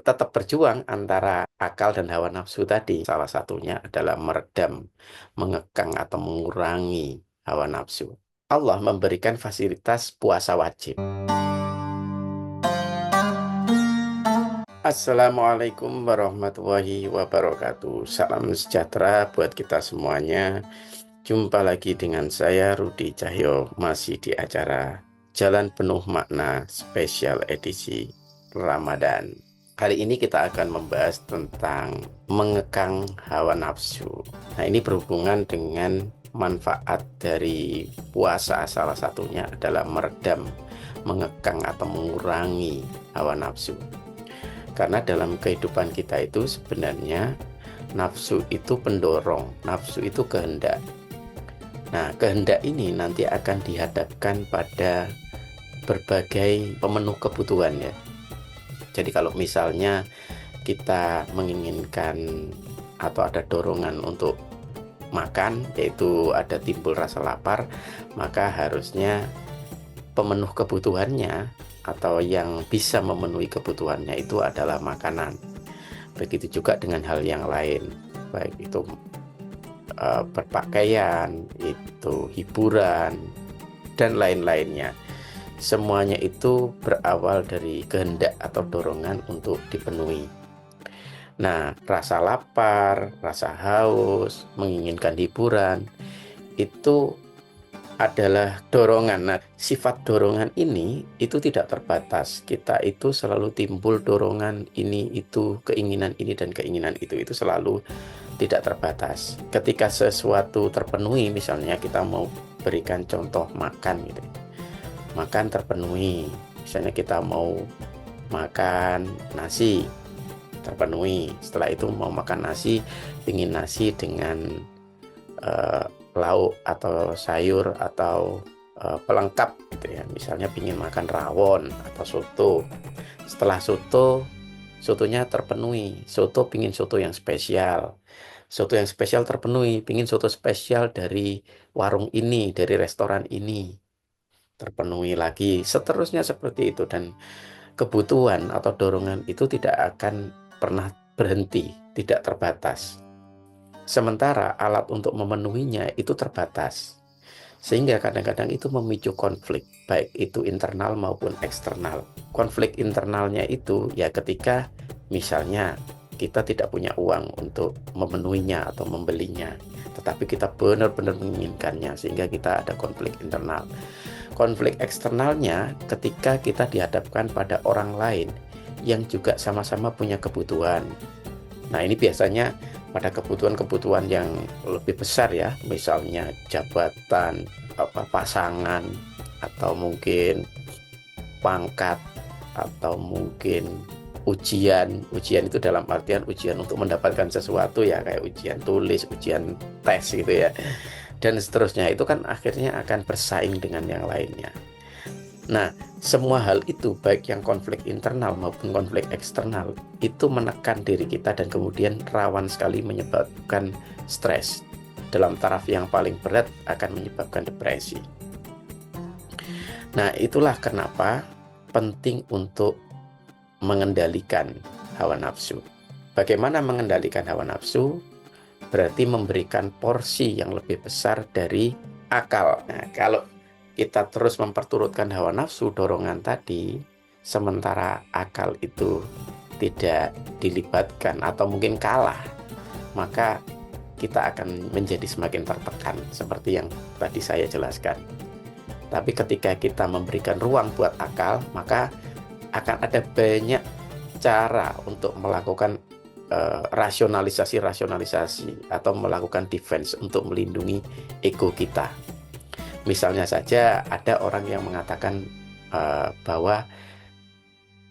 tetap berjuang antara akal dan hawa nafsu tadi. Salah satunya adalah meredam, mengekang atau mengurangi hawa nafsu. Allah memberikan fasilitas puasa wajib. Assalamualaikum warahmatullahi wabarakatuh. Salam sejahtera buat kita semuanya. Jumpa lagi dengan saya Rudi Cahyo, masih di acara Jalan Penuh Makna spesial edisi Ramadan. Kali ini kita akan membahas tentang mengekang hawa nafsu. Nah, ini berhubungan dengan manfaat dari puasa. Salah satunya adalah meredam, mengekang atau mengurangi hawa nafsu. Karena dalam kehidupan kita itu sebenarnya nafsu itu pendorong, nafsu itu kehendak. Nah, kehendak ini nanti akan dihadapkan pada berbagai pemenuh kebutuhan ya. Jadi kalau misalnya kita menginginkan atau ada dorongan untuk makan, yaitu ada timbul rasa lapar, maka harusnya pemenuh kebutuhannya atau yang bisa memenuhi kebutuhannya itu adalah makanan. Begitu juga dengan hal yang lain, baik itu berpakaian, itu hiburan, dan lain-lainnya. Semuanya itu berawal dari kehendak atau dorongan untuk dipenuhi. Nah, rasa lapar, rasa haus, menginginkan hiburan, itu adalah dorongan. Nah, sifat dorongan ini itu tidak terbatas. Kita itu selalu timbul dorongan ini, itu, keinginan ini dan keinginan itu selalu tidak terbatas. Ketika sesuatu terpenuhi, misalnya kita mau berikan contoh makan gitu. Makan terpenuhi. Misalnya kita mau makan nasi, terpenuhi. Setelah itu mau makan nasi, ingin nasi dengan lauk atau sayur atau pelengkap gitu ya. Misalnya pingin makan rawon atau soto. Setelah sotonya terpenuhi. Soto pingin soto yang spesial. Soto yang spesial terpenuhi, pingin soto spesial dari warung ini, dari restoran ini. Terpenuhi lagi. Seterusnya seperti itu, dan kebutuhan atau dorongan itu tidak akan pernah berhenti, tidak terbatas. Sementara alat untuk memenuhinya itu terbatas. Sehingga kadang-kadang itu memicu konflik, baik itu internal maupun eksternal. Konflik internalnya itu ya ketika misalnya kita tidak punya uang untuk memenuhinya atau membelinya, tetapi kita benar-benar menginginkannya, sehingga kita ada konflik internal. Konflik eksternalnya ketika kita dihadapkan pada orang lain yang juga sama-sama punya kebutuhan. Nah, ini biasanya pada kebutuhan-kebutuhan yang lebih besar ya, misalnya jabatan, pasangan, atau mungkin pangkat, atau mungkin ujian. Ujian itu dalam artian ujian untuk mendapatkan sesuatu ya, kayak ujian tulis, ujian tes gitu ya. Dan seterusnya, itu kan akhirnya akan bersaing dengan yang lainnya. Nah, semua hal itu, baik yang konflik internal maupun konflik eksternal, itu menekan diri kita dan kemudian rawan sekali menyebabkan stres. Dalam taraf yang paling berat akan menyebabkan depresi. Nah, itulah kenapa penting untuk mengendalikan hawa nafsu. Bagaimana mengendalikan hawa nafsu? Berarti memberikan porsi yang lebih besar dari akal. Nah, kalau kita terus memperturutkan hawa nafsu, dorongan tadi, sementara akal itu tidak dilibatkan atau mungkin kalah, maka kita akan menjadi semakin tertekan seperti yang tadi saya jelaskan. Tapi ketika kita memberikan ruang buat akal, maka akan ada banyak cara untuk melakukan rasionalisasi atau melakukan defense untuk melindungi ego kita. Misalnya saja ada orang yang mengatakan bahwa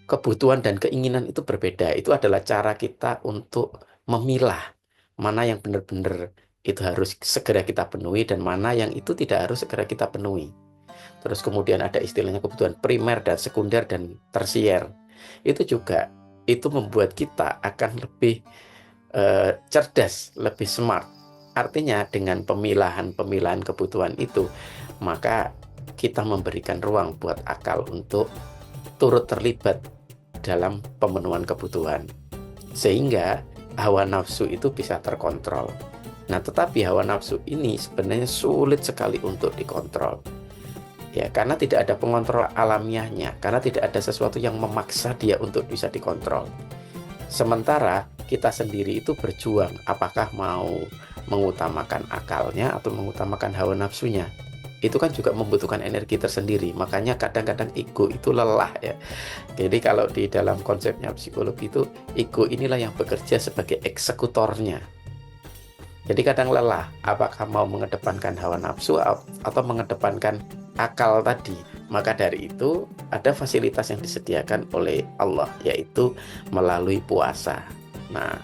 kebutuhan dan keinginan itu berbeda. Itu adalah cara kita untuk memilah mana yang benar-benar itu harus segera kita penuhi dan mana yang itu tidak harus segera kita penuhi. Terus kemudian ada istilahnya kebutuhan primer dan sekunder dan tersier. Itu juga itu membuat kita akan lebih cerdas, lebih smart. Artinya dengan pemilahan-pemilahan kebutuhan itu, maka kita memberikan ruang buat akal untuk turut terlibat dalam pemenuhan kebutuhan. Sehingga hawa nafsu itu bisa terkontrol. Nah, tetapi hawa nafsu ini sebenarnya sulit sekali untuk dikontrol. Ya, karena tidak ada pengontrol alamiahnya, karena tidak ada sesuatu yang memaksa dia untuk bisa dikontrol. Sementara kita sendiri itu berjuang, apakah mau mengutamakan akalnya atau mengutamakan hawa nafsunya. Itu kan juga membutuhkan energi tersendiri, makanya kadang-kadang ego itu lelah ya. Jadi kalau di dalam konsepnya psikologi itu, ego inilah yang bekerja sebagai eksekutornya. Jadi kadang lelah, apakah mau mengedepankan hawa nafsu atau mengedepankan akal tadi. Maka dari itu ada fasilitas yang disediakan oleh Allah, yaitu melalui puasa. Nah,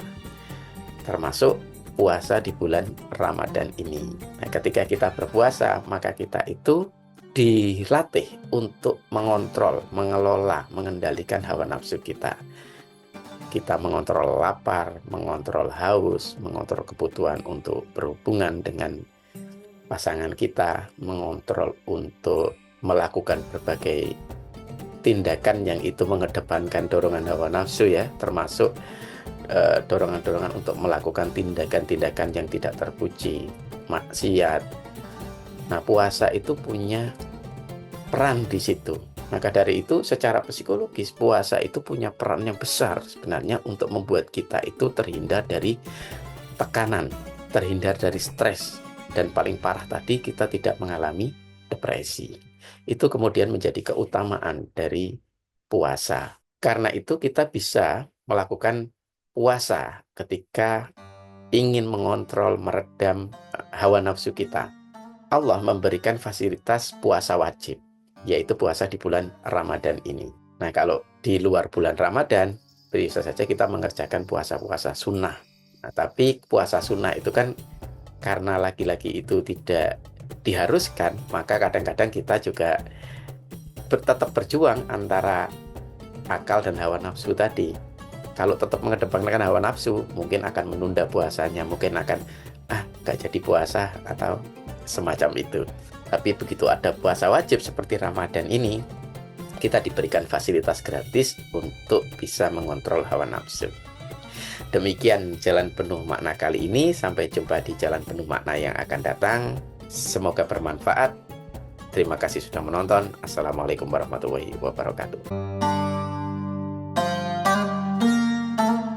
termasuk puasa di bulan Ramadan ini. Nah, ketika kita berpuasa, maka kita itu dilatih untuk mengontrol, mengelola, mengendalikan hawa nafsu kita. Kita mengontrol lapar, mengontrol haus, mengontrol kebutuhan untuk berhubungan dengan pasangan kita, mengontrol untuk melakukan berbagai tindakan yang itu mengedepankan dorongan hawa nafsu ya, termasuk dorongan-dorongan untuk melakukan tindakan-tindakan yang tidak terpuji, maksiat. Nah, puasa itu punya peran di situ. Maka dari itu secara psikologis puasa itu punya peran yang besar sebenarnya untuk membuat kita itu terhindar dari tekanan, terhindar dari stres, dan paling parah tadi kita tidak mengalami depresi. Itu kemudian menjadi keutamaan dari puasa. Karena itu kita bisa melakukan puasa ketika ingin mengontrol, meredam hawa nafsu kita. Allah memberikan fasilitas puasa wajib, yaitu puasa di bulan Ramadan ini. Nah, kalau di luar bulan Ramadan, bisa saja kita mengerjakan puasa-puasa sunnah. Nah, tapi puasa sunnah itu kan karena lagi-lagi itu tidak diharuskan, maka kadang-kadang kita juga tetap berjuang antara akal dan hawa nafsu tadi. Kalau tetap mengedepankan hawa nafsu, mungkin akan menunda puasanya, mungkin akan gak jadi puasa atau semacam itu. Tapi begitu ada puasa wajib seperti Ramadan ini, kita diberikan fasilitas gratis untuk bisa mengontrol hawa nafsu. Demikian Jalan Penuh Makna kali ini. Sampai jumpa di Jalan Penuh Makna yang akan datang. Semoga bermanfaat. Terima kasih sudah menonton. Assalamualaikum warahmatullahi wabarakatuh.